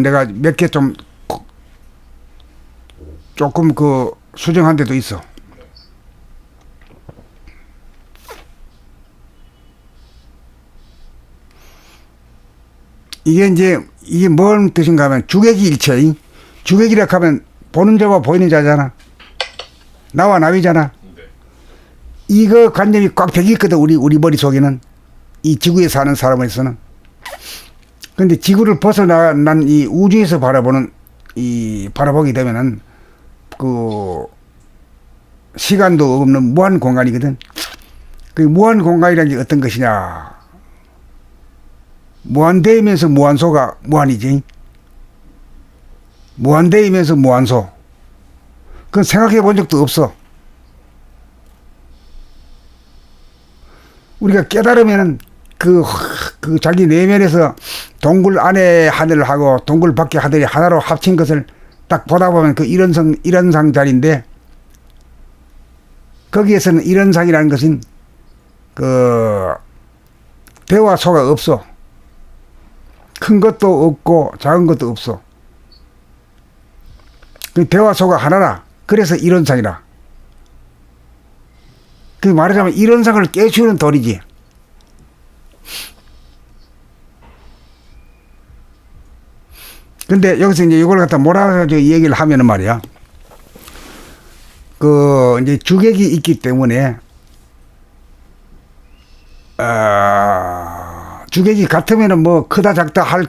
내가 몇 개 좀 조금 그 수정한 데도 있어. 이게 이제 이게 뭔 뜻인가 하면 주객이 일체. 주객이라 하면 보는 자와 보이는 자잖아. 나와 나이잖아. 이거 관념이 꽉 배기 있거든. 우리 머릿속에는. 이 지구에 사는 사람에서는. 근데 지구를 벗어난 이 우주에서 바라보는 바라보게 되면은 그 시간도 없는 무한 공간이거든. 그 무한 공간이라는 게 어떤 것이냐. 무한대이면서 무한소가 무한이지. 무한대이면서 무한소. 그건 생각해 본 적도 없어. 우리가 깨달으면은 그 자기 내면에서 동굴 안에 하늘하고 동굴 밖에 하늘이 하나로 합친 것을 딱 보다 보면 그 일원상 자리인데, 거기에서는 일원상이라는 것은 그 대와 소가 없어. 큰 것도 없고 작은 것도 없어. 그 대와 소가 하나라. 그래서 일원상이라. 그 말하자면 일원상을 깨치우는 도리지. 근데 여기서 이제 이걸 갖다 몰아가지고 얘기를 하면은 말이야. 그 이제 주객이 있기 때문에 주객이 같으면은 뭐 크다 작다 할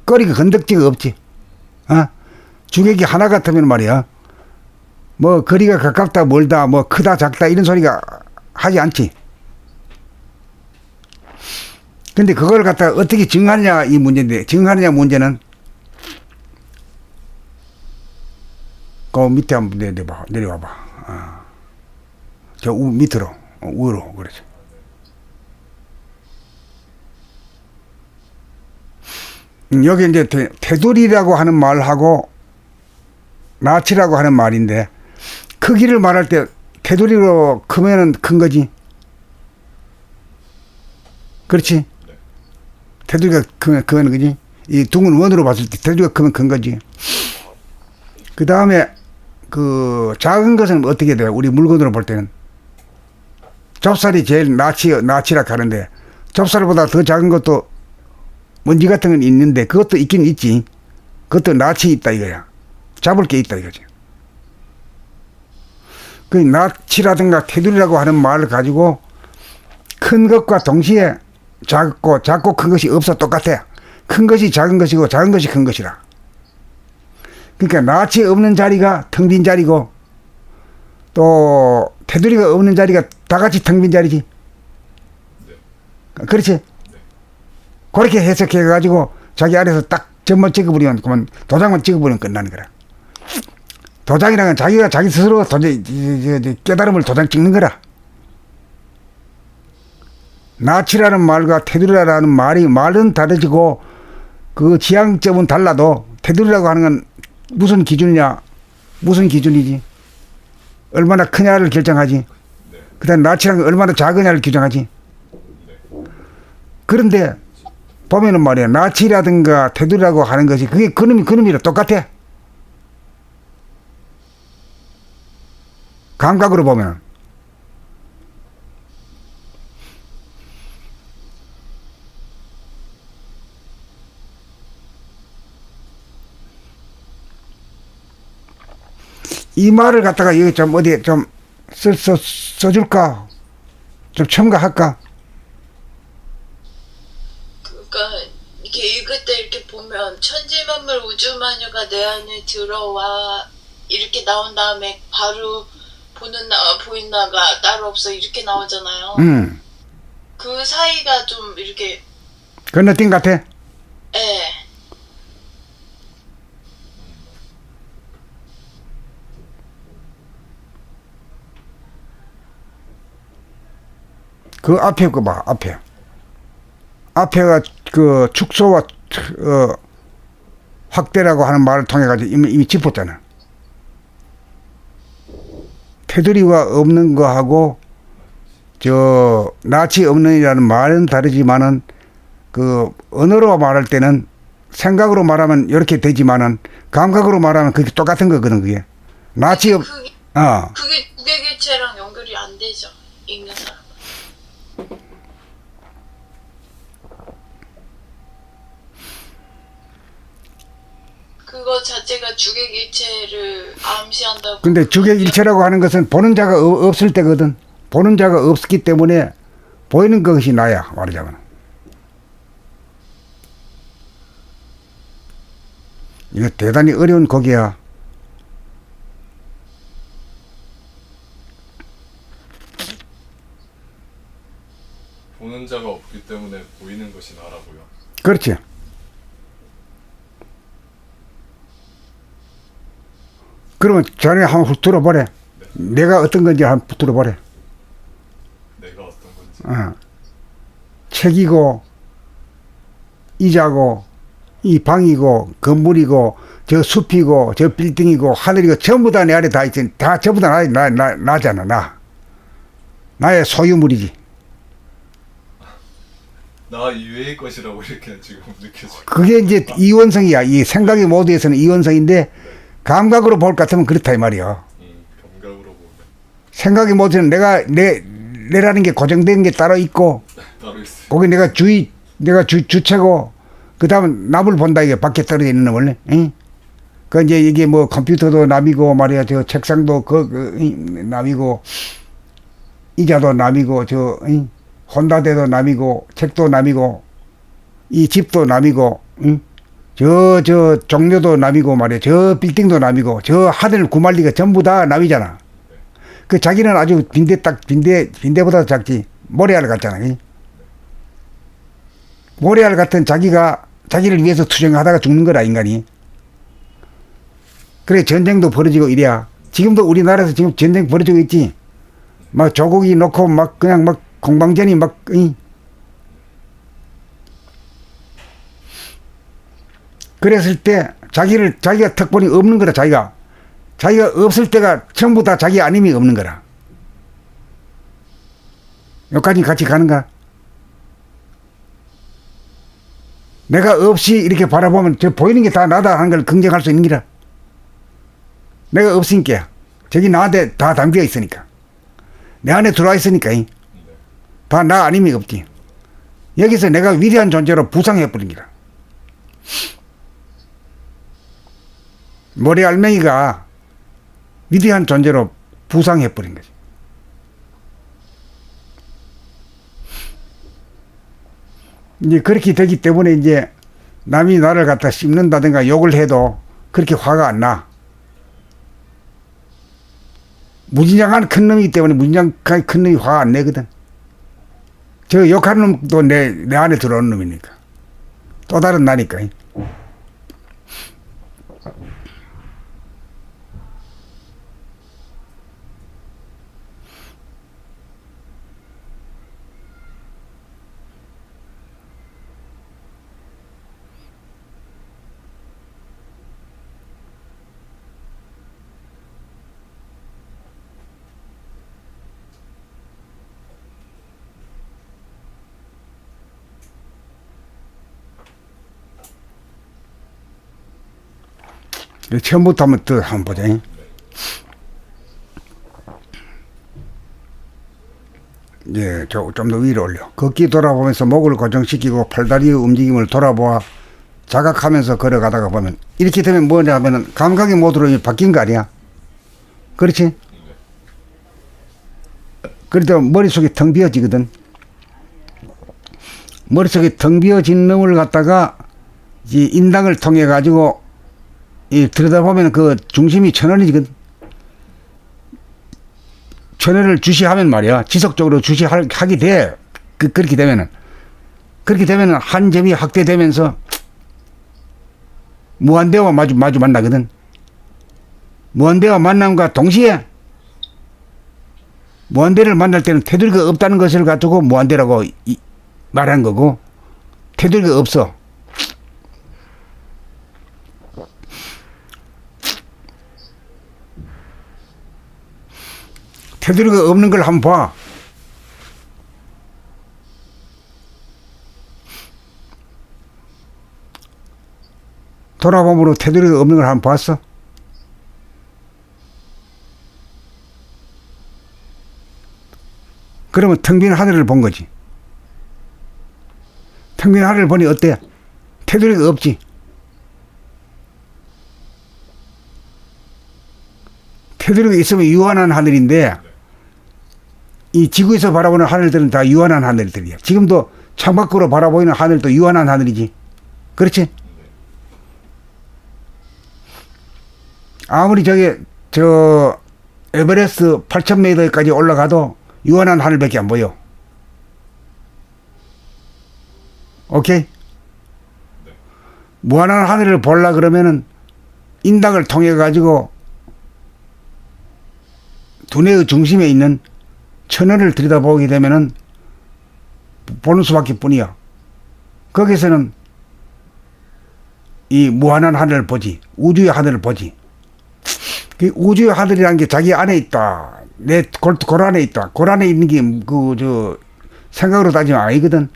거리가 건덕지가 없지. 주객이 하나 같으면 말이야. 뭐 거리가 가깝다 멀다 뭐 크다 작다 이런 소리가 하지 않지. 근데 그걸 갖다가 어떻게 증하느냐 이 문제인데, 증하느냐 문제는 그 밑에 한번 내려와봐. 저 밑으로 우로 그렇죠. 여기 이제 테두리라고 하는 말하고 나치라고 하는 말인데, 크기를 말할 때 테두리로 크면은 큰 거지. 그렇지? 테두리가 크면 거지. 이 둥근 원으로 봤을 때 테두리가 크면 큰 거지. 그 다음에 그 작은 것은 어떻게 돼요? 우리 물건으로 볼 때는 좁쌀이 제일 나치라 하는데, 좁쌀보다 더 작은 것도 먼지 같은 건 있는데 그것도 있긴 있지. 그것도 낯이 있다 이거야. 잡을 게 있다 이거지. 그 낯이라든가 테두리라고 하는 말을 가지고 큰 것과 동시에 작고 큰 것이 없어. 똑같아. 큰 것이 작은 것이고 작은 것이 큰 것이라. 그러니까 낯이 없는 자리가 텅 빈 자리고, 또 테두리가 없는 자리가 다 같이 텅 빈 자리지. 그렇지? 그렇게 해석해 가지고 자기 아래서 딱 점만 찍어버리면, 그만 도장만 찍어버리면 끝나는 거라. 도장이라는 건 자기가 자기 스스로 깨달음을 도장 찍는 거라. 낯이라는 말과 테두리라는 말은 다르지고 그 지향점은 달라도, 테두리라고 하는 건 무슨 기준이냐, 무슨 기준이지, 얼마나 크냐를 결정하지. 그 다음에 낯이라는 건 얼마나 작으냐를 규정하지. 그런데 보면은 말이야, 낯이라든가 테두리라고 하는 것이 그게 그놈이랑 똑같아. 감각으로 보면. 이 말을 갖다가 여기 좀 어디에 좀 써줄까? 좀 첨가할까? 그러니까 이렇게 읽을 때 이렇게 보면 천지만물 우주만유가 내 안에 들어와 이렇게 나온 다음에 바로 보인 나가 따로 없어 이렇게 나오잖아요. 그 사이가 좀 이렇게 건너뛴 같아? 예. 그 앞에 거 봐, 앞에. 앞에가 그 축소와 확대라고 하는 말을 통해 가지고 이미 짚었잖아. 테두리가 없는 거하고 저 낯이 없는이라는 말은 다르지만은 그 언어로 말할 때는 생각으로 말하면 이렇게 되지만은 감각으로 말하면 그게 똑같은 거거든 그게. 나치 없. 그게 어. 그게 두개기체랑 연결이 안 되죠. 읽는 사람. 그거 자체가 주객일체를 암시한다고. 근데 주객일체라고 하는 것은 보는 자가 없을 때거든. 보는 자가 없기 때문에 보이는 것이 나야 말하자면. 이거 대단히 어려운 곡이야. 보는 자가 없기 때문에 보이는 것이 나라고요. 그렇지. 그러면 자네 한번 들어보래. 내가 어떤 건지 한번 들어보래. 내가 어떤 건지. 어. 책이고 이자고 이 방이고 건물이고 저 숲이고 저 빌딩이고 하늘이고 전부 다 내 안에 다 있지. 다 전부 다 나잖아. 나의 소유물이지. 나 이외의 것이라고 이렇게 지금 느껴져. 그게 이제 이원성이야. 이 생각의 모드에서는 이원성인데 감각으로 볼 것 같으면 그렇다 이 말이야. 감각으로 보면 생각의 모드는 내라는 게 고정된 게 따로 있고 따로 있어요. 거기 내가 주체고 그다음 남을 본다 이게 밖에 떨어져 있는 놈을. 응? 그 이제 이게 뭐 컴퓨터도 남이고 말이야. 저 책상도 남이고 이자도 남이고 저 혼다대도 남이고 책도 남이고 이 집도 남이고 저 종료도 남이고 말이야. 저 빌딩도 남이고 저 하늘 구말리가 전부 다 남이잖아. 그 자기는 아주 빈대보다 작지. 모래알 같잖아. 모래알 같은 자기를 위해서 투쟁하다가 죽는 거라 인간이. 그래 전쟁도 벌어지고 이래야. 지금도 우리나라에서 지금 전쟁 벌어지고 있지. 막 조국이 놓고 막 그냥 막 공방전이 막 그랬을 때 자기가 특권이 없는 거라. 자기가 없을 때가 전부 다 자기 아님이 없는 거라. 여기까지 같이 가는가? 내가 없이 이렇게 바라보면 저 보이는 게 다 나다 하는 걸 긍정할 수 있는 기라. 내가 없으니까 저기 나한테 다 담겨 있으니까 내 안에 들어와 있으니까 다 나 아님이 없지. 여기서 내가 위대한 존재로 부상해 버린 기라. 모래 알맹이가 위대한 존재로 부상해 버린 거지. 이제 그렇게 되기 때문에 이제 남이 나를 갖다 씹는다든가 욕을 해도 그렇게 화가 안 나. 무진장한 큰 놈이기 때문에 무진장한 큰 놈이 화가 안 내거든. 저 욕하는 놈도 내 안에 들어오는 놈이니까. 또 다른 나니까. 처음부터 한번 보자. 예, 좀 더 위로 올려. 걷기 돌아보면서 목을 고정시키고 팔다리의 움직임을 돌아보아 자각하면서 걸어가다가 보면 이렇게 되면 뭐냐 하면은 감각의 모드로 바뀐 거 아니야? 그렇지? 그래도 머릿속이 텅 비어지거든. 머릿속에 텅 비어진 놈을 갖다가 이 인당을 통해 가지고 들여다보면 그 중심이 천원이거든. 천원을 주시하면 말이야. 지속적으로 주시하게 돼. 그렇게 되면은 한 점이 확대되면서 무한대와 마주 만나거든. 무한대와 만남과 동시에 무한대를 만날 때는 테두리가 없다는 것을 가지고 무한대라고 말한 거고, 테두리가 없어. 테두리가 없는 걸 한번 봐. 돌아봄으로 테두리가 없는 걸 한번 봤어? 그러면 텅 빈 하늘을 본 거지. 텅 빈 하늘을 보니 어때? 테두리가 없지. 테두리가 있으면 유한한 하늘인데 이 지구에서 바라보는 하늘들은 다 유한한 하늘들이야. 지금도 창밖으로 바라보이는 하늘도 유한한 하늘이지. 그렇지? 아무리 저 에베레스트 8,000m까지 올라가도 유한한 하늘밖에 안 보여. 오케이? 무한한 하늘을 보려 그러면은 인당을 통해 가지고 두뇌의 중심에 있는 천원을 들여다보게 되면은 보는 수밖에 뿐이야. 거기서는 이 무한한 하늘을 보지. 우주의 하늘을 보지. 그 우주의 하늘이라는 게 자기 안에 있다. 내 골 안에 있다. 골 안에 있는 게 생각으로 따지면 아니거든.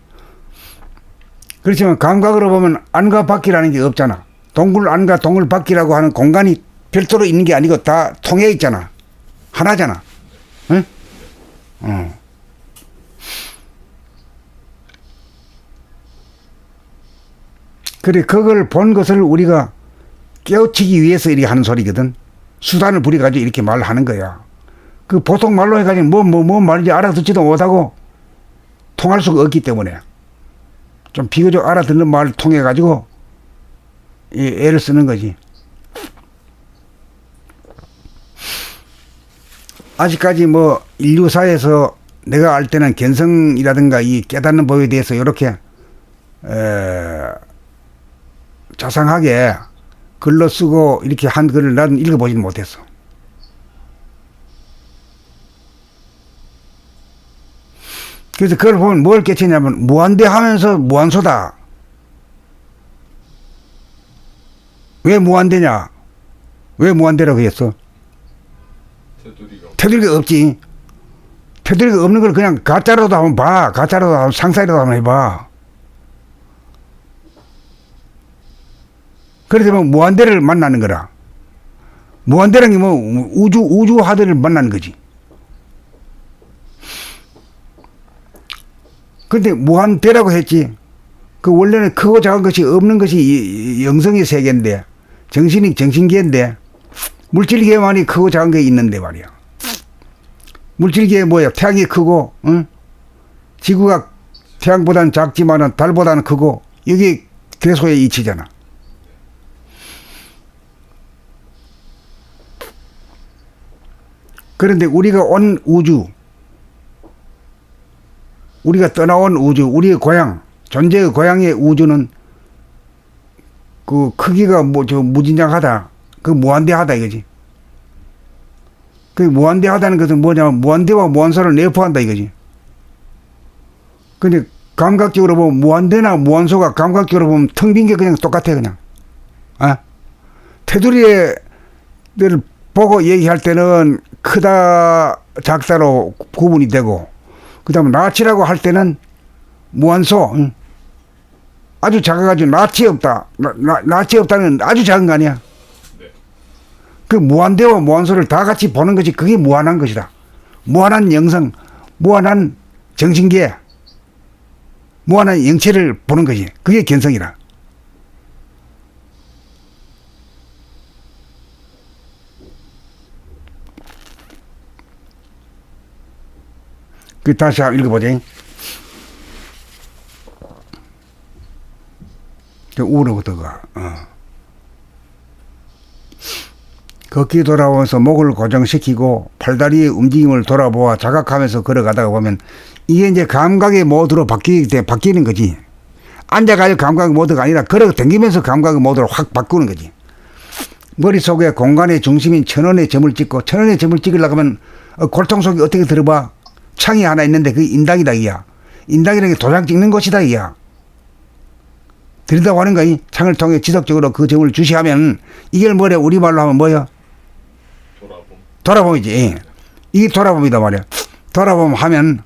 그렇지만 감각으로 보면 안과 밖이라는 게 없잖아. 동굴 안과 동굴 밖이라고 하는 공간이 별도로 있는 게 아니고 다 통해 있잖아. 하나잖아. 응? 그래, 그걸 본 것을 우리가 깨우치기 위해서 이렇게 하는 소리거든. 수단을 부려가지고 이렇게 말을 하는 거야. 그 보통 말로 해가지고 뭔 말인지 알아듣지도 못하고 통할 수가 없기 때문에 좀 비교적 알아듣는 말을 통해가지고 이 애를 쓰는 거지. 아직까지 뭐 인류사에서 내가 알 때는 견성이라든가 이 깨닫는 법에 대해서 이렇게 자상하게 글로 쓰고 이렇게 한 글을 나는 읽어보지는 못했어. 그래서 그걸 보면 뭘 깨치냐면 무한대하면서 무한소다. 왜 무한대냐? 왜 무한대라고 했어? 테두리가 없지. 테두리가 없는 걸 그냥 가짜로도 한번 봐. 가짜로도 한번 상상이라도 한번 해봐. 그래서 뭐 무한대를 만나는 거라. 무한대라는 게 뭐 우주 하늘을 만나는 거지. 근데 무한대라고 했지. 그 원래는 크고 작은 것이 없는 것이 영성의 세계인데, 정신이 정신계인데, 물질계만이 크고 작은 게 있는데 말이야. 물질계에 뭐야? 태양이 크고, 응? 지구가 태양보다는 작지만은 달보다는 크고, 이게 괴소의 이치잖아. 그런데 우리가 온 우주, 우리가 떠나온 우주, 우리의 고향, 존재의 고향의 우주는 그 크기가 무진장하다. 그 무한대하다 이거지. 그 무한대하다는 것은 뭐냐면 무한대와 무한소를 내포한다 이거지. 근데 감각적으로 보면 무한대나 무한소가 감각적으로 보면 텅 빈 게 그냥 똑같아 그냥. 테두리를 보고 얘기할 때는 크다 작다로 구분이 되고, 그 다음에 나치라고 할 때는 무한소, 응? 아주 작아가지고 나치 없다. 나치 없다는 아주 작은 거 아니야. 네. 그 무한대와 무한소를 다 같이 보는 것이 그게 무한한 것이다. 무한한 영성, 무한한 정신계, 무한한 영체를 보는 것이 그게 견성이라. 그 다시 한번 읽어보자. 우로부터가 걷기 돌아오면서 목을 고정시키고 팔다리의 움직임을 돌아보아 자각하면서 걸어가다가 보면 이게 이제 감각의 모드로 바뀌는 거지. 앉아가지고 감각의 모드가 아니라 걸어 다니면서 감각의 모드로 확 바꾸는 거지. 머릿속에 공간의 중심인 천원의 점을 찍고, 천원의 점을 찍으려고 하면 골통 속에 어떻게 들어봐? 창이 하나 있는데 그게 인당이다 이야. 인당이라는 게 도장 찍는 곳이다 이야. 들여다보는 거야. 창을 통해 지속적으로 그 점을 주시하면 이게 뭐래? 우리말로 하면 뭐야? 돌아봄이지. 이게 돌아봄이다 말이야. 돌아봄 하면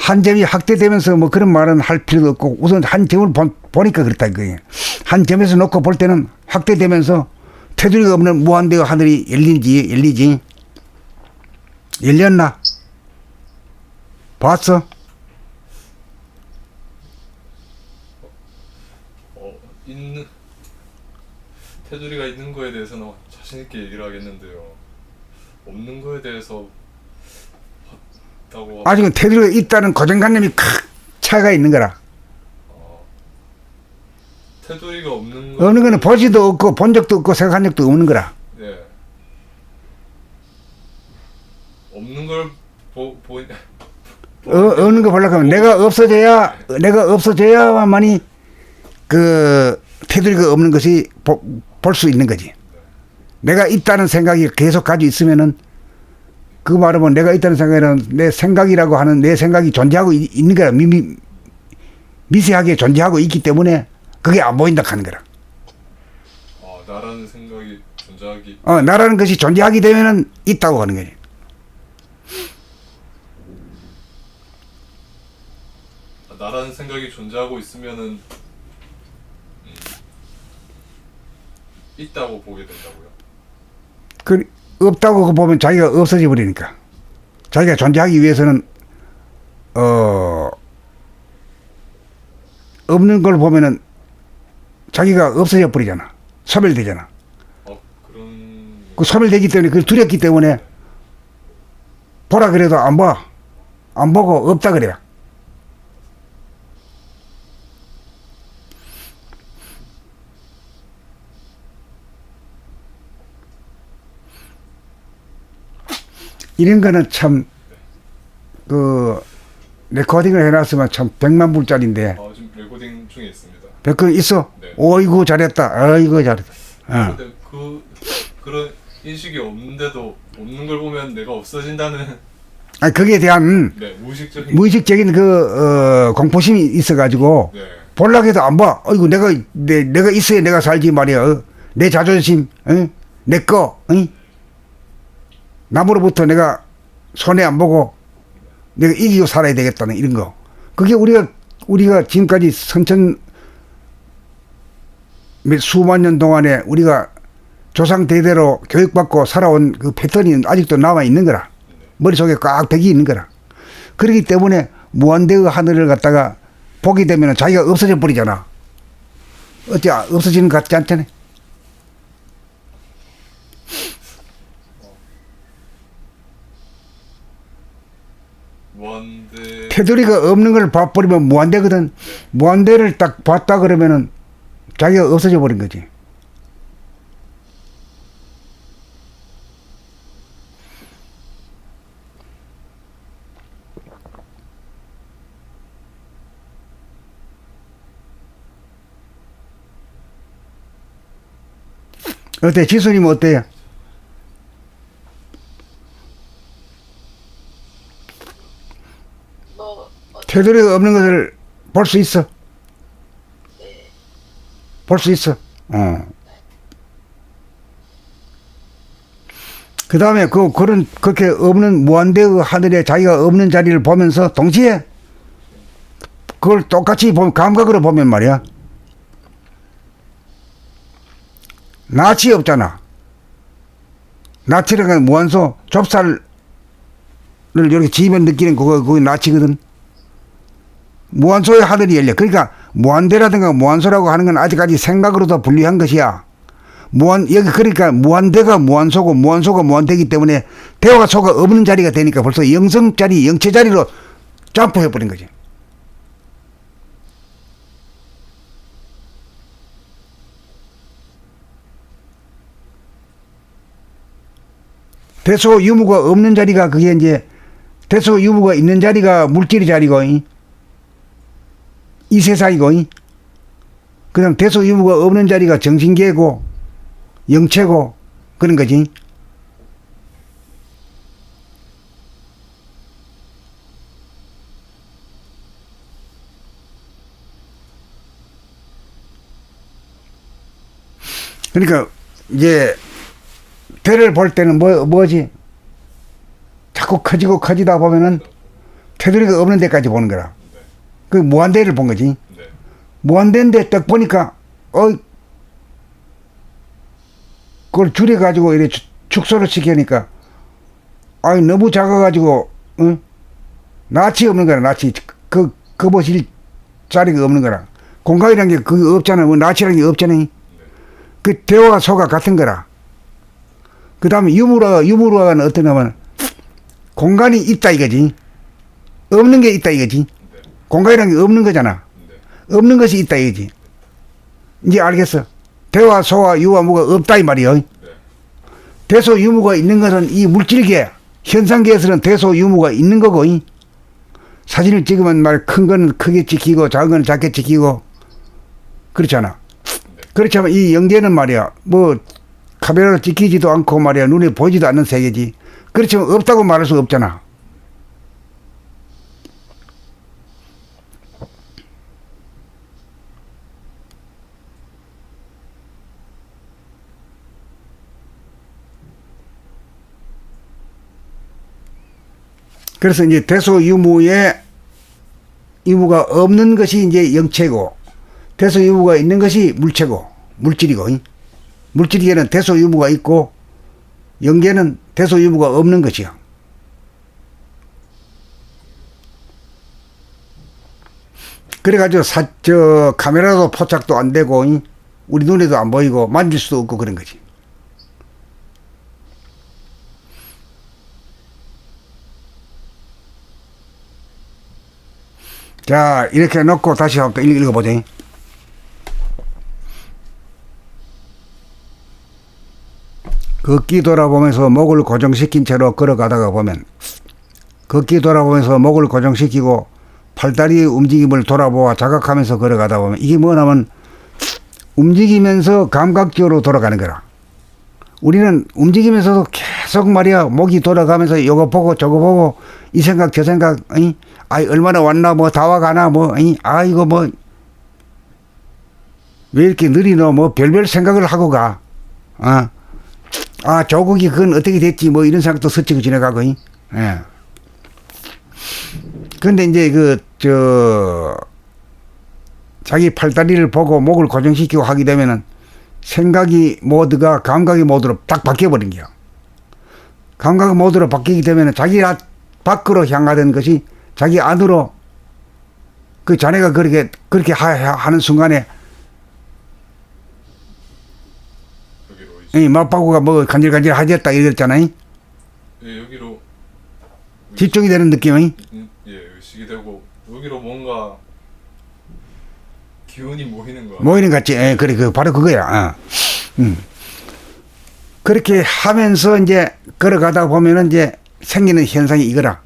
한 점이 확대되면서 뭐 그런 말은 할 필요도 없고 우선 한 점을 보니까 그렇다 이거예요. 한 점에서 놓고 볼 때는 확대되면서 테두리가 없는 무한대의 하늘이 열리지. 열렸나? 봤어? 있는 테두리가 있는 거에 대해서는 자신 있게 얘기를 하겠는데요. 없는 거에 대해서 봤다고 아직은 테두리가 있다는 고정관념이 큰 차이가 있는 거라. 테두리가 없는 거 어느 거는 보지도 없고 본 적도 없고 생각한 적도 없는 거라. 네. 없는 걸 어느 거 보려고 하면 내가 없어져야만이 그 테두리가 없는 것이 볼 수 있는 거지. 내가 있다는 생각이 계속 가지고 있으면은 그 말하면 내가 있다는 생각에는 내 생각이라고 하는 내 생각이 존재하고 있는 거라. 미세하게 존재하고 있기 때문에 그게 안 보인다 하는 거라. 나라는 생각이 존재하기 나라는 것이 존재하게 되면은 있다고 하는 거지. 나라는 생각이 존재하고 있으면은 있다고 보게 된다고요. 그 없다고 보면 자기가 없어져 버리니까. 자기가 존재하기 위해서는 없는 걸 보면은 자기가 없어져 버리잖아. 소멸되잖아. 그런 그 소멸되기 때문에 그걸 두렵기 때문에 보라 그래도 안 봐. 안 보고 없다 그래요. 이런 거는 참, 레코딩을 해놨으면 참 100만 불짜리인데. 지금 레코딩 중에 있습니다. 100건 있어? 네. 어이구, 잘했다. 어이구, 잘했다. 근데 그런 인식이 없는데도 없는 걸 보면 내가 없어진다는 아니, 거기에 대한 네, 무의식적인 공포심이 있어가지고, 네. 볼락 해도 안 봐. 어이구, 내가 있어야 내가 살지 말이야. 내 자존심, 내 거, 남으로부터 내가 손해 안 보고 내가 이기고 살아야 되겠다는 이런 거. 그게 우리가 지금까지 수만 년 동안에 우리가 조상 대대로 교육받고 살아온 그 패턴이 아직도 남아 있는 거라. 머릿속에 꽉 배기 있는 거라. 그렇기 때문에 무한대의 하늘을 갖다가 보게 되면 자기가 없어져 버리잖아. 어째 없어지는 것 같지 않잖아. 무한대 테두리가 없는 걸 봐버리면 무한대거든. 무한대를 딱 봤다 그러면은 자기가 없어져 버린 거지. 어때? 지수님 어때요? 테두리가 없는 것을 볼 수 있어. 볼 수 있어. 그 다음에 그렇게 없는 무한대의 하늘에 자기가 없는 자리를 보면서 동시에 그걸 똑같이 감각으로 보면 말이야. 낯이 없잖아. 낯이라는 건 무한소, 좁쌀을 이렇게 지면 느끼는 그게 낯이거든. 무한소의 하늘이 열려. 그러니까 무한대라든가 무한소라고 하는 건 아직까지 생각으로도 분리한 것이야. 여기 그러니까 무한대가 무한소고 무한소가 무한대이기 때문에 대와 소가 없는 자리가 되니까 벌써 영성 자리, 영체 자리로 점프해버린 거지. 대소 유무가 없는 자리가 그게 이제 대소 유무가 있는 자리가 물질의 자리고 이 세상이고 그다음 대소 유무가 없는 자리가 정신계고 영체고 그런 거지. 그러니까 이제 배를 볼 때는 뭐지? 자꾸 커지고 커지다 보면은 테두리가 없는 데까지 보는 거라. 네. 그 무한대를 본 거지. 네. 무한대인데 딱 보니까 그걸 줄여가지고 이렇게 축소를 시키니까 아이 너무 작아가지고 낯이 없는 거라. 낯이 그 보실 자리가 없는 거라. 공간이라는 게 그게 없잖아. 뭐 낯이라는 게 없잖아. 그 대화와 소가 같은 거라. 그 다음에 유무라는 어떤 하면 공간이 있다 이거지. 없는 게 있다 이거지. 네. 공간이라는 게 없는 거잖아. 네. 없는 것이 있다 이거지. 이제 알겠어. 대화, 소와 유와 무가 없다 이 말이요. 네. 대소 유무가 있는 것은 이 물질계, 현상계에서는 대소 유무가 있는 거고, 사진을 찍으면 말 큰 거는 크게 찍히고 작은 거는 작게 찍히고 그렇잖아. 그렇지만 이 영계는 말이야 뭐 카메라로 찍히지도 않고 말이야 눈에 보이지도 않는 세계지. 그렇지만 없다고 말할 수 없잖아. 그래서 이제 대소유무의 유무가 없는 것이 이제 영체고, 대소유무가 있는 것이 물체고, 물질이고, 물질계는 대소유무가 있고, 영계는 대소유무가 없는 것이야. 그래가지고 카메라도 포착도 안 되고, 우리 눈에도 안 보이고, 만질 수도 없고 그런 거지. 자, 이렇게 놓고 다시 한번 읽어보자. 걷기 돌아보면서 목을 고정시킨 채로 걸어가다가 보면, 걷기 돌아보면서 목을 고정시키고 팔다리의 움직임을 돌아보아 자각하면서 걸어가다 보면, 이게 뭐냐면 움직이면서 감각적으로 돌아가는 거라. 우리는 움직이면서도 계속 말이야 목이 돌아가면서 요거 보고 저거 보고 이 생각 저 생각 아이 얼마나 왔나 뭐 다 와가나 뭐 이거 뭐 왜 이렇게 느리노 뭐 별별 생각을 하고 가. 조국이 그건 어떻게 됐지 뭐 이런 생각도 스치고 지나가고. 예. 근데 이제 자기 팔다리를 보고 목을 고정시키고 하게 되면은 생각이 모드가 감각의 모드로 딱 바뀌어버린 거야. 감각 모드로 바뀌게 되면 자기 밖으로 향하던 것이 자기 안으로 그 자네가 그렇게 하는 순간에 맞바구가 뭐 간질간질 하겠다 이랬잖아요. 예, 여기로 집중이 되는 느낌이. 예, 의식이 되고 여기로 뭔가 기운이 모이는 거. 모이는 것 같지. 예, 그래, 바로 그거야. 그렇게 하면서 이제 걸어가다 보면은 이제 생기는 현상이 이거라.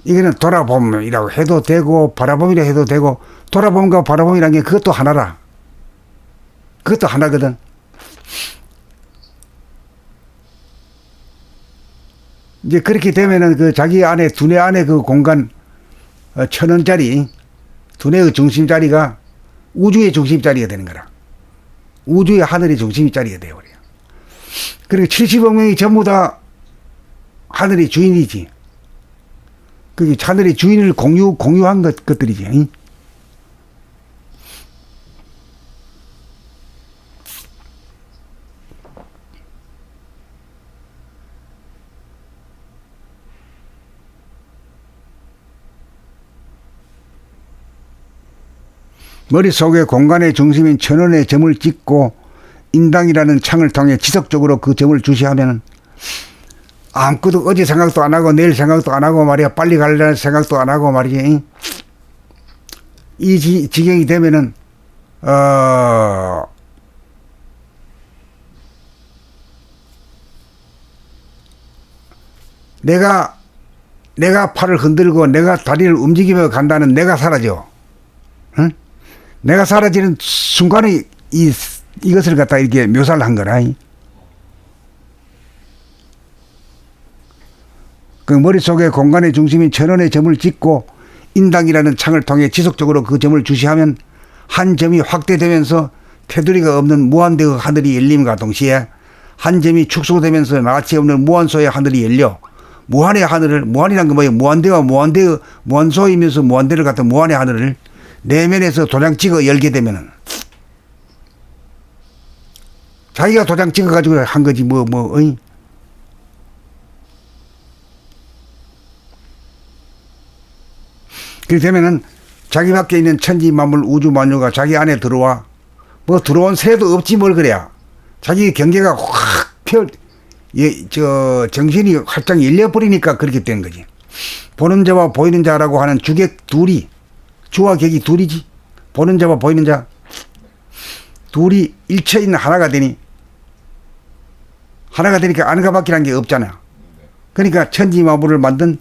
이거는 돌아봄이라고 해도 되고, 바라봄이라 해도 되고, 돌아봄과 바라봄이라는 게 그것도 하나라. 그것도 하나거든. 이제 그렇게 되면은 자기 안에, 두뇌 안에 그 공간, 1000원짜리 두뇌의 중심자리가 우주의 중심자리가 되는 거라. 우주의 하늘의 중심자리가 되어버려. 그리고 70억 명이 전부 다 하늘의 주인이지. 그게 하늘의 주인을 공유한 것들이지. 머릿속에 공간의 중심인 천원의 점을 찍고 인당이라는 창을 통해 지속적으로 그 점을 주시하면 아무것도 어제 생각도 안 하고 내일 생각도 안 하고 말이야 빨리 가려는 생각도 안 하고 말이지. 이 지경이 되면은 내가 팔을 흔들고 내가 다리를 움직이며 간다는 내가 사라져. 응? 내가 사라지는 순간에 이것을 갖다 이렇게 묘사를 한 거라. 그 머릿속에 공간의 중심인 천원의 점을 찍고 인당이라는 창을 통해 지속적으로 그 점을 주시하면 한 점이 확대되면서 테두리가 없는 무한대의 하늘이 열림과 동시에 한 점이 축소되면서 낯이 없는 무한소의 하늘이 열려 무한의 하늘을, 무한이란 건 뭐예요? 무한대와 무한소이면서 무한대를 갖다 무한의 하늘을 내면에서 도장 찍어 열게 되면은 자기가 도장 찍어 가지고 한 거지 어이? 그렇게 되면은 자기 밖에 있는 천지 만물 우주 만유가 자기 안에 들어와 뭐 들어온 새도 없지 뭘 그래야 자기 경계가 정신이 활짝 열려버리니까 그렇게 된 거지. 보는 자와 보이는 자라고 하는 주객 둘이 주와 객이 둘이지. 보는 자와 보이는 자 둘이 일체 있는 하나가 되니까 아는 밖이란 게 없잖아. 그러니까 천지만물을 만든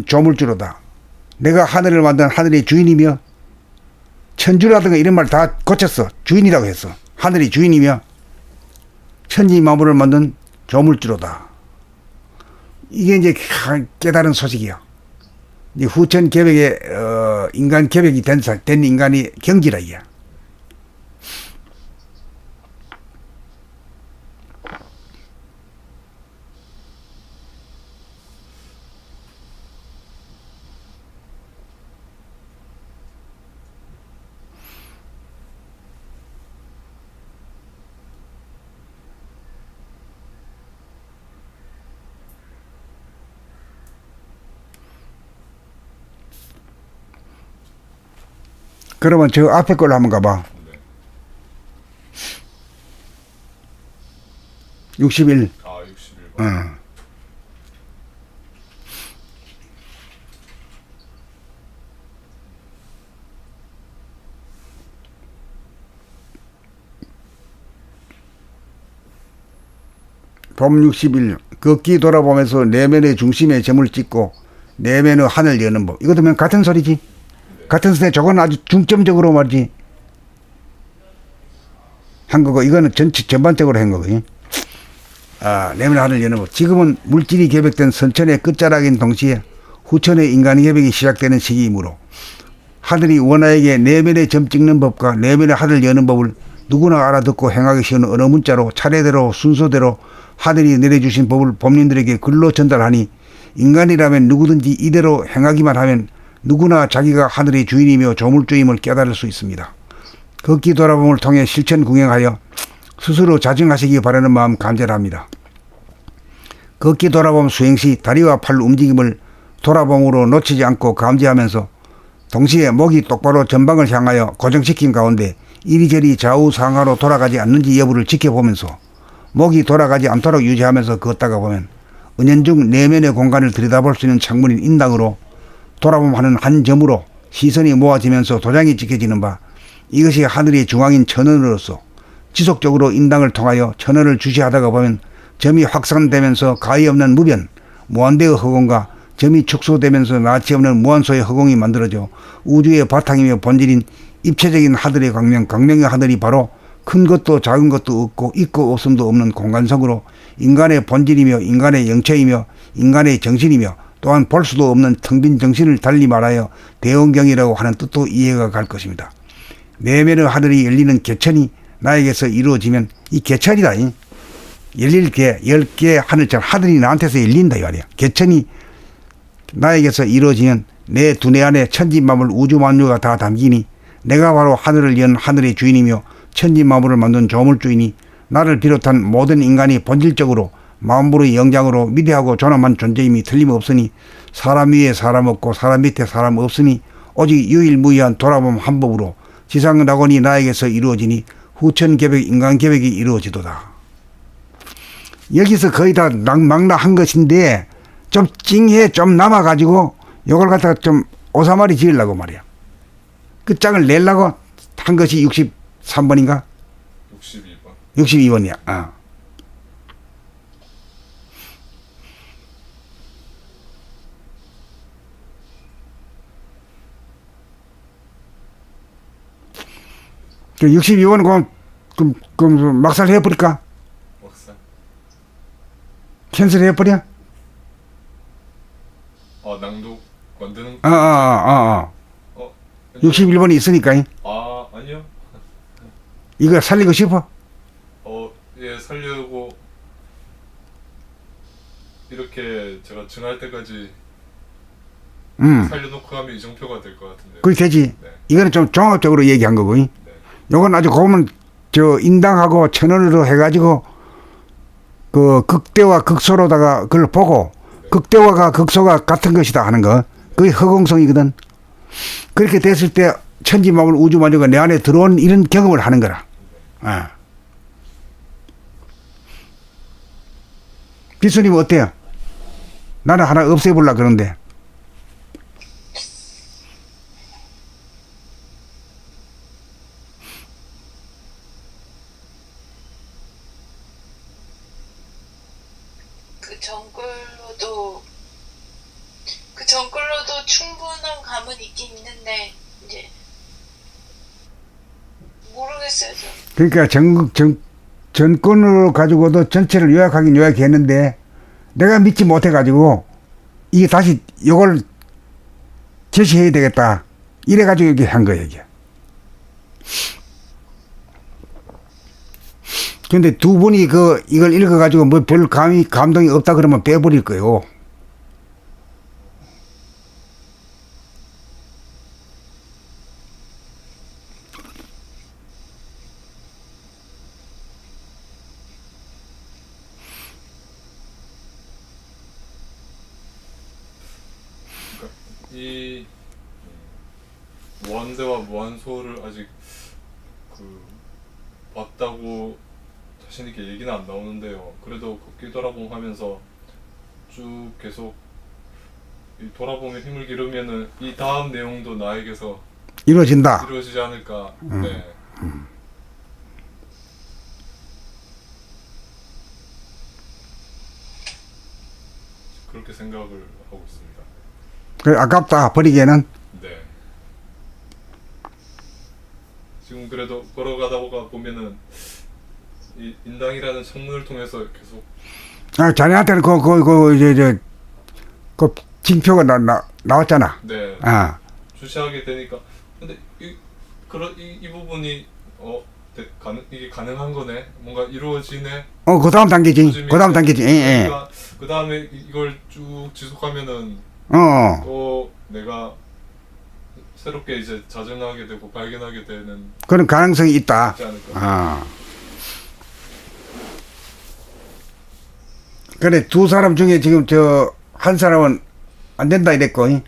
조물주로다. 내가 하늘을 만든 하늘의 주인이며 천주라든가 이런 말 다 고쳤어. 주인이라고 했어. 하늘이 주인이며 천지만물을 만든 조물주로다. 이게 이제 깨달은 소식이야. 이제 후천 계백에 인간 계백이 된 인간이 경지라 이야. 그러면 저 앞에 걸로 한번 가봐. 61. 아 61번. 봄 61. 걷기 돌아보면서 내면의 중심에 점을 찍고 내면의 하늘 여는 법. 이것도 그냥 같은 소리지. 같은 소리. 저건 아주 중점적으로 말이지 한 거고 이거는 전반적으로 한 거고. 내면의 하늘 여는 법. 지금은 물질이 계획된 선천의 끝자락인 동시에 후천의 인간 계획이 시작되는 시기이므로 하늘이 원하에게 내면의 점 찍는 법과 내면의 하늘 여는 법을 누구나 알아듣고 행하기 쉬운 언어 문자로 차례대로 순서대로 하늘이 내려주신 법을 범민들에게 글로 전달하니 인간이라면 누구든지 이대로 행하기만 하면 누구나 자기가 하늘의 주인이며 조물주임을 깨달을 수 있습니다. 걷기 돌아봄을 통해 실천 궁행하여 스스로 자증하시기 바라는 마음 간절합니다. 걷기 돌아봄 수행 시 다리와 팔 움직임을 돌아봄으로 놓치지 않고 감지하면서 동시에 목이 똑바로 전방을 향하여 고정시킨 가운데 이리저리 좌우상하로 돌아가지 않는지 여부를 지켜보면서 목이 돌아가지 않도록 유지하면서 걷다가 보면 은연중 내면의 공간을 들여다볼 수 있는 창문인 인당으로 돌아봄하는 한 점으로 시선이 모아지면서 도장이 찍혀지는 바 이것이 하늘의 중앙인 천원으로서 지속적으로 인당을 통하여 천원을 주시하다가 보면 점이 확산되면서 가히 없는 무변 무한대의 허공과 점이 축소되면서 나치 없는 무한소의 허공이 만들어져 우주의 바탕이며 본질인 입체적인 하늘의 광명의 하늘이 바로 큰 것도 작은 것도 없고 있고 없음도 없는 공간성으로 인간의 본질이며 인간의 영체이며 인간의 정신이며 또한 볼 수도 없는 텅 빈 정신을 달리 말하여 대원경이라고 하는 뜻도 이해가 갈 것입니다. 내면의 하늘이 열리는 개천이 나에게서 이루어지면 이 개천이다. 열릴 게 10개 하늘처럼 하늘이 나한테서 열린다 이 말이야. 개천이 나에게서 이루어지면 내 두뇌 안에 천지만물 우주만유가 다 담기니 내가 바로 하늘을 연 하늘의 주인이며 천지만물을 만든 조물주이니 나를 비롯한 모든 인간이 본질적으로 만물의 영장으로 위대하고 존엄한 존재임이 틀림없으니 사람 위에 사람 없고 사람 밑에 사람 없으니 오직 유일무이한 돌아봄 한 법으로 지상낙원이 나에게서 이루어지니 후천계백 인간계백이 이루어지도다. 여기서 거의 다 망라한 것인데 좀 찡해 좀 남아가지고 요걸 갖다가 좀 오사마리 지으려고 말이야. 끝장을 내려고 한 것이 63번인가? 62번. 62번이야. 그 62번은 그럼 막살 해버릴까? 막살. 캔슬 해버려? 낭독 만드는. 61번이 있으니까. 아니요. 이거 살리고 싶어? 예, 살려고 이렇게 제가 증할 때까지 음. 살려놓고 가면 이정표가 될 것 같은데. 그게 되지. 네. 이거는 좀 종합적으로 얘기한 거고. 네. 요건 아주 고면 저 인당하고 천원으로 해가지고 그 극대와 극소로다가 그걸 보고 극대화가 극소가 같은 것이다 하는 거. 그게 허공성이거든. 그렇게 됐을 때 천지만물 우주만유가 내 안에 들어온 이런 경험을 하는 거라. 아. 비수님 어때요? 나는 하나 없애보려 그러는데. 그 정글로도 충분한 감은 있긴 있는데 이제 모르겠어요. 저. 그러니까 전권으로 가지고도 전체를 요약하긴 요약했는데 내가 믿지 못해가지고 이게 다시 이걸 제시해야 되겠다. 이래가지고 이렇게 한 거예요, 이게. 근데 두 분이 이걸 읽어가지고 뭐 별 감동이 없다 그러면 빼버릴 거예요. 이 무한대와 무한소를 아직 그 봤다고 자신 있게 얘기는 안 나오는데요. 그래도 걷기 돌아봄 하면서 쭉 계속 이 돌아보며 힘을 기르면은 이 다음 내용도 나에게서 이루어진다. 이루어지지 않을까. 네. 그렇게 생각을 하고 있습니다. 그래, 아깝다. 버리기에는. 네. 지금 그래도 걸어가다가 보면은 이 인당이라는 창문을 통해서 계속 아, 자네한테는 그 징표가 나왔잖아. 네 아, 주시하게 되니까 근데 이 부분이 이게 가능한 거네, 뭔가 이루어지네. 그 다음 단계지. 그 다음 단계지. 예, 예. 그러니까 그 다음에 이걸 쭉 지속하면은 어. 또 내가 새롭게 이제 자정하게 되고 발견하게 되는 그런 가능성이 있다. 있지 않을까. 아. 그래, 두 사람 중에 지금 한 사람은 안 된다 이랬고,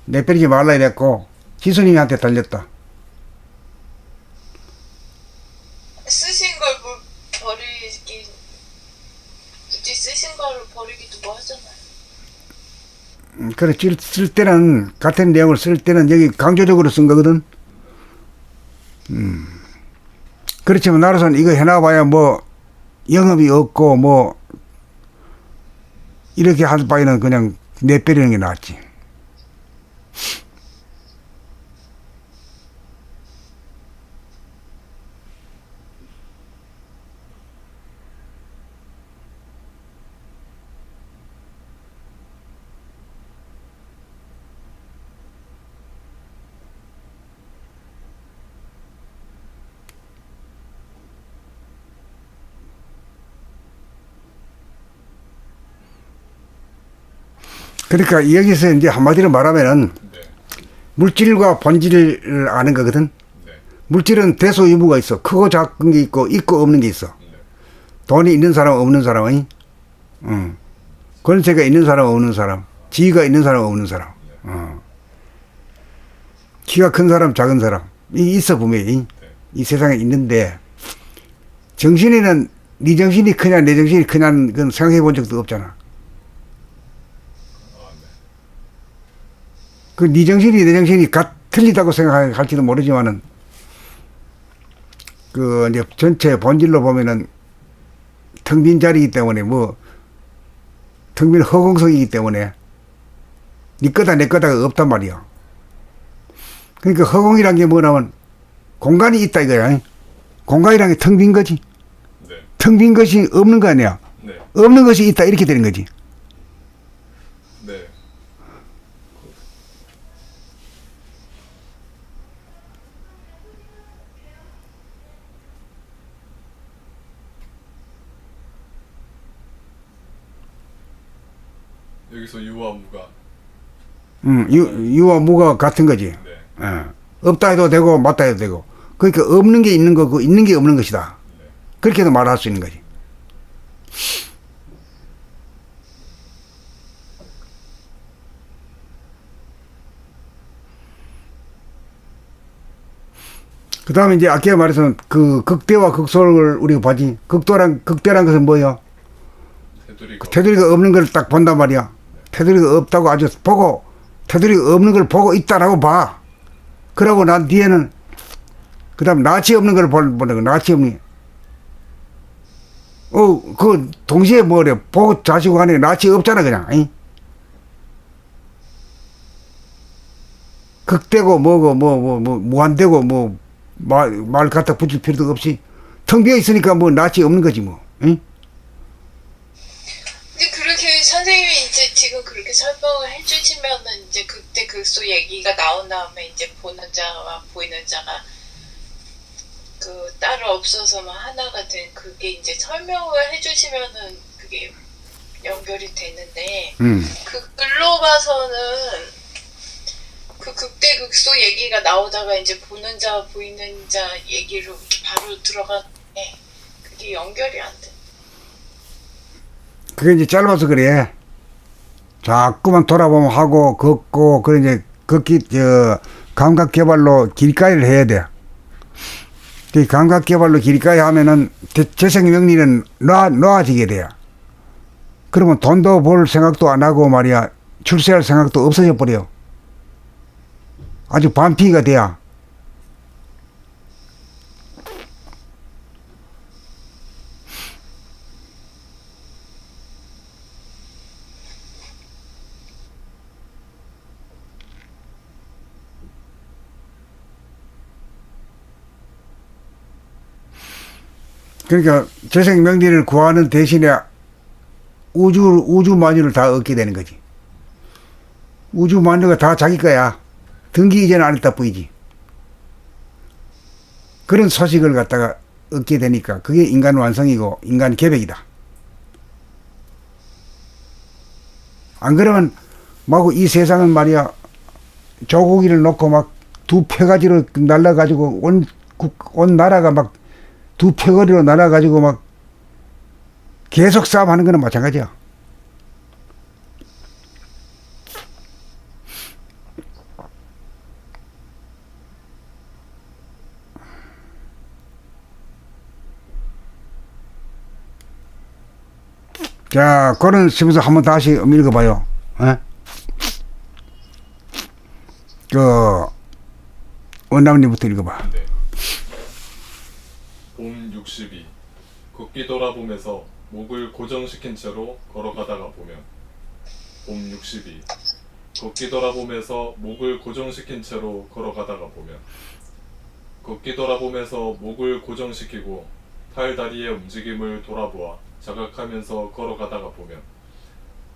내버리지 말라 이랬고, 지수님한테 달렸다. 쓰신 걸 버리기 굳이 쓰신 걸 버리기도 뭐 하잖아요. 그래, 쓸 때는, 같은 내용을 쓸 때는 여기 강조적으로 쓴 거거든. 그렇지만 나로서는 이거 해놔봐야 뭐, 영업이 없고, 뭐, 이렇게 할 바에는 그냥 내버리는 게 낫지. 그러니까 여기서 이제 한마디로 말하면은 네. 물질과 본질을 아는 거거든. 네. 물질은 대소유무가 있어. 크고 작은 게 있고 없는 게 있어. 네. 돈이 있는 사람 없는 사람이, 권세가 있는 사람 없는 사람, 지위가 있는 사람 없는 사람, 키가 큰 사람 작은 사람 이 있어 분명히 이 세상에 있는데 정신에는 네 정신이 크냐 내 정신이 크냐는 그건 생각해 본 적도 없잖아. 그 네 정신이 내 정신이 틀리다고 생각할지도 모르지만은 그 이제 전체 본질로 보면은 텅 빈 자리이기 때문에 뭐 텅 빈 허공성이기 때문에 네 거다 내 거다가 없단 말이야. 그러니까 허공이란 게 뭐냐면 공간이 있다 이거야. 공간이란 게 텅 빈 거지. 네. 텅 빈 것이 없는 거 아니야. 네. 없는 것이 있다 이렇게 되는 거지. 네. 여기서 유와 무가. 유와 무가 같은 거지. 네. 없다 해도 되고 맞다 해도 되고. 그러니까 없는 게 있는 거고 있는 게 없는 것이다. 네. 그렇게도 말할 수 있는 거지. 그 다음에 이제 아까 말해서 그 극대와 극소를 우리가 봐지. 극대란 것은 뭐예요? 테두리가. 테두리가 없는 걸 딱 본단 말이야. 테두리가 없다고 아주 보고, 테두리가 없는 걸 보고 있다라고 봐. 그러고 난 뒤에는, 그 다음 낯이 없는 걸 보는 거, 낯이 없는. 그 동시에 뭐래, 보고 자시고 하니 낯이 없잖아, 그냥. 이? 극대고 뭐고, 무한대고, 말 갖다 붙일 필요도 없이 텅 비어 있으니까 뭐 낯이 없는 거지 뭐. 응? 근데 그렇게 선생님이 이제 지금 그렇게 설명을 해주시면은 이제 그때 극소 얘기가 나온 다음에 이제 보는 자와 보이는 자가 그 따로 없어서만 하나가 된 그게 이제 설명을 해주시면은 그게 연결이 되는데 그 글로 봐서는 그 극대 극소 얘기가 나오다가 이제 보는 자 보이는 자 얘기로 이렇게 바로 들어가는데 그게 연결이 안 돼. 그게 이제 짧아서 그래. 자꾸만 돌아보면 하고 걷고 그래 이제 걷기 감각 개발로 길가이를 해야 돼. 그 감각 개발로 길가이 하면은 재생 명리는 놓아지게 돼요. 그러면 돈도 벌 생각도 안 하고 말이야 출세할 생각도 없어져 버려. 아주 반피가 돼야. 그러니까 재생 명리를 구하는 대신에 우주 만유를 다 얻게 되는 거지. 우주 만유가 다 자기 거야. 등기 이전 안 했다 뿐이지. 그런 소식을 갖다가 얻게 되니까 그게 인간 완성이고 인간 계백이다. 안 그러면 마구 이 세상은 말이야 조국이를 놓고 막 두 폐가지로 날라가지고 온 나라가 막 두 폐거리로 날아가지고 막 계속 싸움하는 거는 마찬가지야. 자, 그런 식으로 한번 다시 읽어봐요. 에? 원남님부터 읽어봐. 네. 봄 62. 걷기 돌아보면서 목을 고정시킨 채로 걸어가다가 보면. 봄 62. 걷기 돌아보면서 목을 고정시킨 채로 걸어가다가 보면. 걷기 돌아보면서 목을 고정시키고 팔 다리의 움직임을 돌아보아 자각하면서 걸어가다가 보면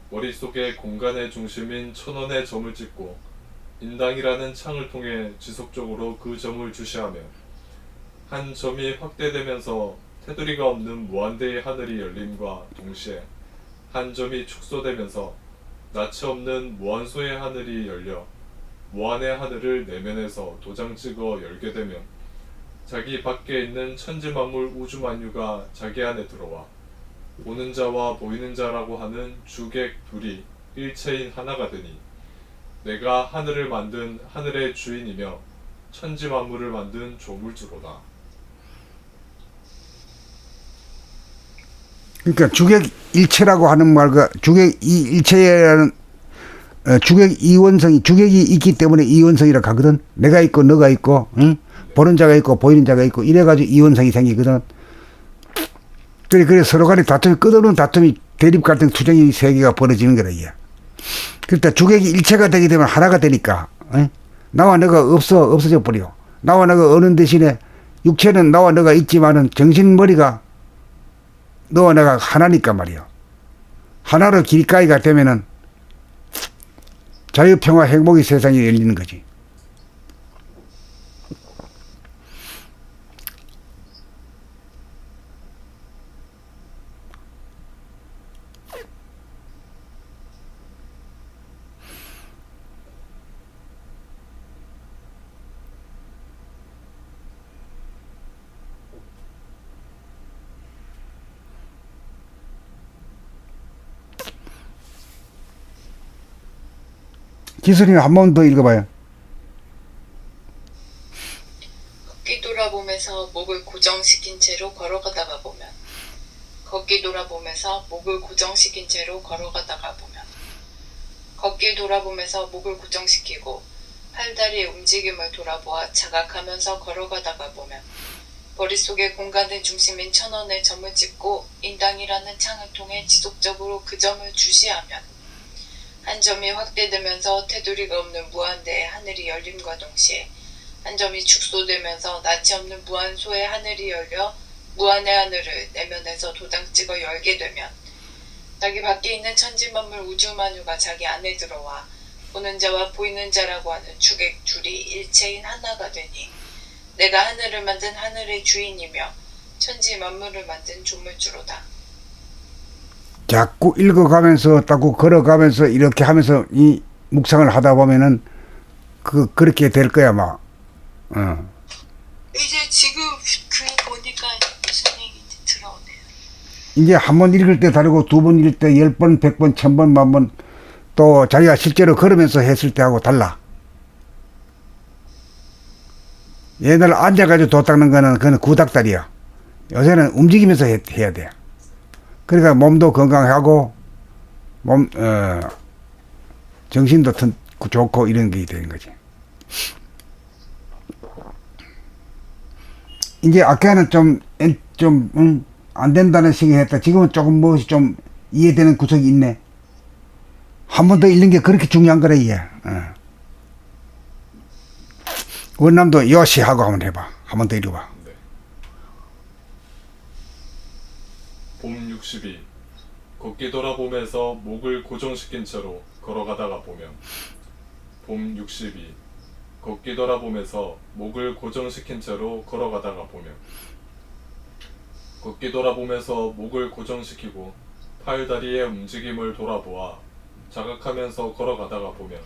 머릿속에 공간의 중심인 천원의 점을 찍고 인당이라는 창을 통해 지속적으로 그 점을 주시하며 한 점이 확대되면서 테두리가 없는 무한대의 하늘이 열림과 동시에 한 점이 축소되면서 낯이 없는 무한소의 하늘이 열려 무한의 하늘을 내면에서 도장 찍어 열게 되면 자기 밖에 있는 천지만물 우주만유가 자기 안에 들어와 보는 자와 보이는 자라고 하는 주객 둘이 일체인 하나가 되니 내가 하늘을 만든 하늘의 주인이며 천지만물을 만든 조물주로다. 그러니까 주객 일체라고 하는 말과 주객 일체라는 주객 이원성이 주객이 있기 때문에 이원성이라고 하거든. 내가 있고 너가 있고 응? 보는 자가 있고 보이는 자가 있고 이래가지고 이원성이 생기거든. 그래 서로 간에 다툼이 끝없는 다툼이 대립 갈등 투쟁이 세계가 벌어지는 거라 이게. 그러니까 주객이 일체가 되게 되면 하나가 되니까 응? 나와 너가 없어져 버려. 나와 너가 어는 대신에 육체는 나와 너가 있지만은 정신 머리가 너와 내가 하나니까 말이야. 하나로 길가이가 되면은 자유평화 행복의 세상이 열리는 거지. 기술이는 한 번 더 읽어봐요. 걷기 돌아보면서 목을 고정시킨 채로 걸어가다가 보면 걷기 돌아보면서 목을 고정시킨 채로 걸어가다가 보면 걷기 돌아보면서 목을 고정시키고 팔다리의 움직임을 돌아보아 자각하면서 걸어가다가 보면 머릿속에 공간의 중심인 천원의 점을 찍고 인당이라는 창을 통해 지속적으로 그 점을 주시하면 한 점이 확대되면서 테두리가 없는 무한대의 하늘이 열림과 동시에 한 점이 축소되면서 낯이 없는 무한소의 하늘이 열려 무한의 하늘을 내면에서 도장 찍어 열게 되면 자기 밖에 있는 천지만물 우주만유가 자기 안에 들어와 보는 자와 보이는 자라고 하는 주객 둘이 일체인 하나가 되니 내가 하늘을 만든 하늘의 주인이며 천지 만물을 만든 조물주로다. 자꾸 읽어가면서 자꾸 걸어가면서 이렇게 하면서 이 묵상을 하다 보면은 그렇게 될 거야 막. 이제 지금 그 보니까 무슨 얘기인지 들어오네요. 이제 한 번 읽을 때 다르고 두 번 읽을 때 10번, 100번, 1000번, 만번 또 자기가 실제로 걸으면서 했을 때하고 달라. 옛날 앉아가지고 도 닦는 거는 그건 구닥다리야. 요새는 움직이면서 해야 돼. 그러니까 몸도 건강하고 정신도 좋고 이런 게 되는 거지. 이제 아까는 안 된다는 생각을 했다. 지금은 조금 무엇이 좀 이해되는 구석이 있네. 한 번 더 읽는 게 그렇게 중요한 거래, 이게. 원남도 요시 하고 한번 해봐. 한 번 더 읽어봐. 네. 봄 62. 걷기 돌아보면서 목을 고정시킨 채로 걸어가다가 보면 봄 62. 걷기 돌아보면서 목을 고정시킨 채로 걸어가다가 보면 걷기 돌아보면서 목을 고정시키고 팔다리의 움직임을 돌아보아 자각하면서 걸어가다가 보면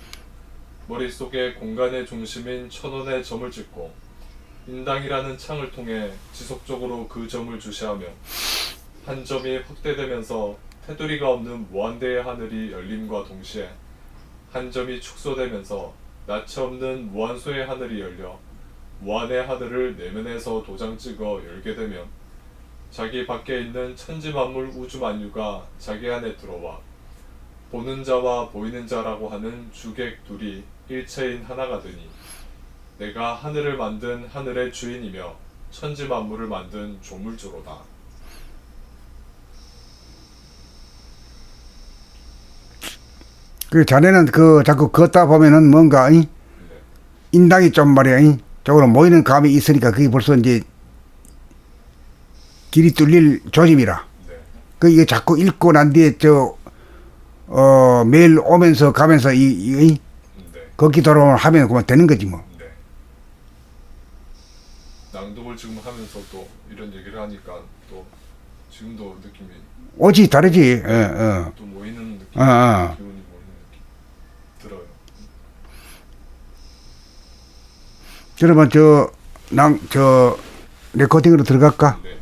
머릿속에 공간의 중심인 천원의 점을 찍고 인당이라는 창을 통해 지속적으로 그 점을 주시하며 한 점이 확대되면서 테두리가 없는 무한대의 하늘이 열림과 동시에 한 점이 축소되면서 낯이 없는 무한소의 하늘이 열려 무한의 하늘을 내면에서 도장 찍어 열게 되면 자기 밖에 있는 천지만물 우주만유가 자기 안에 들어와 보는 자와 보이는 자라고 하는 주객 둘이 일체인 하나가 되니 내가 하늘을 만든 하늘의 주인이며 천지만물을 만든 조물주로다. 그 자네는 자꾸 걷다 보면은 뭔가 네. 인당이 좀 말이야 쪽으로 모이는 감이 있으니까 그게 벌써 이제 길이 뚫릴 조짐이라. 네. 이게 자꾸 읽고 난 뒤에 매일 오면서 가면서 네. 걷기 돌아오면 하면 그만 되는 거지 뭐. 네. 낭독을 지금 하면서 또 이런 얘기를 하니까 또 지금도 느낌이 오지 다르지. 또 모이는 느낌, 기운이 모이는 느낌 들어요. 그러면 레코딩으로 들어갈까? 네.